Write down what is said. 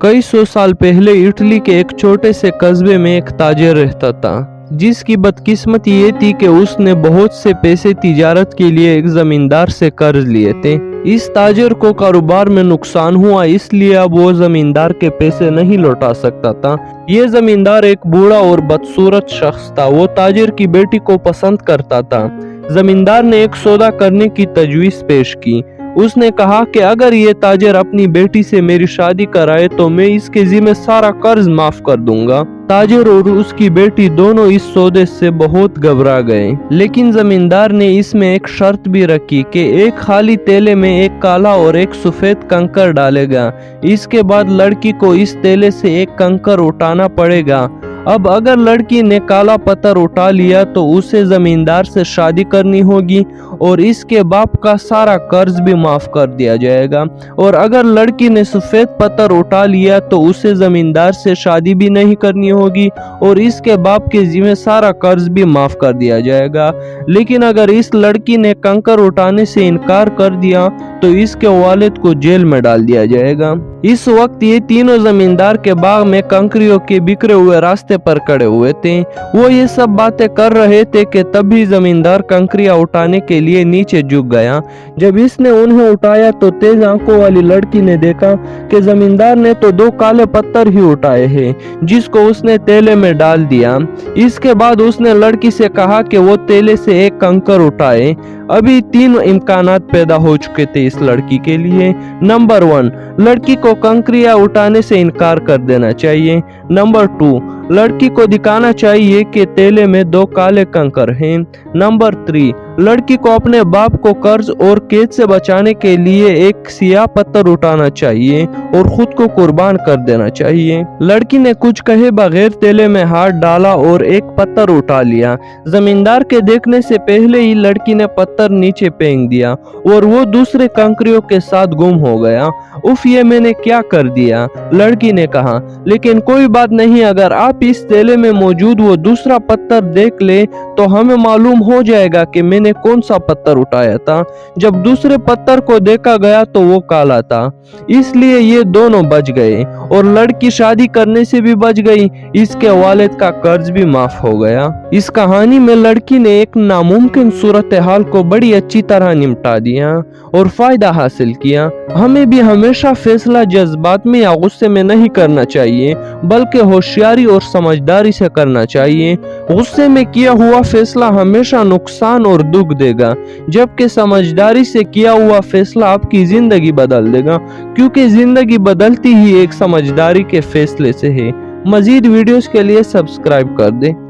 कई सौ साल पहले इटली के एक छोटे से कस्बे में एक ताजिर रहता था, जिसकी बदकिस्मती ये थी कि उसने बहुत से पैसे तिजारत के लिए एक जमींदार से कर्ज लिए थे। इस ताजिर को कारोबार में नुकसान हुआ, इसलिए अब वो जमींदार के पैसे नहीं लौटा सकता था। ये जमींदार एक बूढ़ा और बदसूरत शख्स था। वो ताजिर की बेटी को पसंद करता था। जमींदार ने एक सौदा करने की तजवीज़ पेश की। उसने कहा कि अगर ये ताजिर अपनी बेटी से मेरी शादी कराए तो मैं इसके जिम्मे सारा कर्ज माफ कर दूंगा। ताजिर और उसकी बेटी दोनों इस सौदे से बहुत घबरा गए, लेकिन जमींदार ने इसमें एक शर्त भी रखी कि एक खाली तेले में एक काला और एक सफेद कंकर डालेगा। इसके बाद लड़की को इस तेले से एक कंकर उठाना पड़ेगा। अब अगर लड़की ने काला पत्थर उठा लिया तो उसे जमींदार से शादी करनी होगी और इसके बाप का सारा कर्ज भी माफ कर दिया जाएगा। और अगर लड़की ने सफेद पत्थर उठा लिया तो उसे जमींदार से शादी भी नहीं करनी होगी और इसके बाप के जिम्मे सारा कर्ज भी माफ कर दिया जाएगा। लेकिन अगर इस लड़की ने कंकर उठाने से इनकार कर दिया तो इसके वालिद को जेल में डाल दिया जाएगा। इस वक्त ये तीनों जमींदार के बाग में कंकरियों के बिखरे हुए रास्ते पर खड़े हुए थे। वो ये सब बातें कर रहे थे कि तभी जमींदार कंकरियां उठाने के लिए नीचे झुक गया। जब इसने उन्हें उठाया तो तेज आंखों वाली लड़की ने देखा कि जमींदार ने तो 2 काले पत्थर ही उठाए हैं, जिसको उसने तेले में डाल दिया। इसके बाद उसने लड़की से कहा कि वो तेले से एक कंकर उठाए। अभी 3 इम्कानात पैदा हो चुके थे इस लड़की के लिए। नंबर 1, लड़की को कंकरियां उठाने से इनकार कर देना चाहिए। नंबर 2, लड़की को दिखाना चाहिए कि तेले में 2 काले कंकर हैं। नंबर 3, लड़की को अपने बाप को कर्ज और कैद से बचाने के लिए एक सियाह पत्थर उठाना चाहिए और खुद को कुर्बान कर देना चाहिए। लड़की ने कुछ कहे बगैर तेले में हाथ डाला और एक पत्थर उठा लिया। जमींदार के देखने से पहले ही लड़की ने पत्थर नीचे फेंक दिया और वो दूसरे कंकरियों के साथ गुम हो गया। उफ, ये मैंने क्या कर दिया, लड़की ने कहा। लेकिन कोई बात नहीं, अगर आप इस तेले में मौजूद वो दूसरा पत्थर देख ले तो हमें मालूम हो जाएगा कि मैंने कौन सा पत्थर उठाया था। जब दूसरे पत्थर को देखा गया तो वो काला था, इसलिए ये दोनों बच गए और लड़की शादी करने से भी बच गई। इसके वालिद का कर्ज भी माफ हो गया। इस कहानी में लड़की ने एक नामुमकिन सूरत हाल को बड़ी अच्छी तरह निपटा दिया और फायदा हासिल किया। हमें भी हमेशा फैसला जज्बात में या गुस्से में नहीं करना चाहिए, बल्कि होशियारी और समझदारी से करना चाहिए। गुस्से में किया हुआ फैसला हमेशा नुकसान और दुख देगा, जबकि समझदारी से किया हुआ फैसला आपकी जिंदगी बदल देगा, क्योंकि जिंदगी बदलती ही एक समझदारी के फैसले से है। मजीद वीडियोस के लिए सब्सक्राइब कर दें।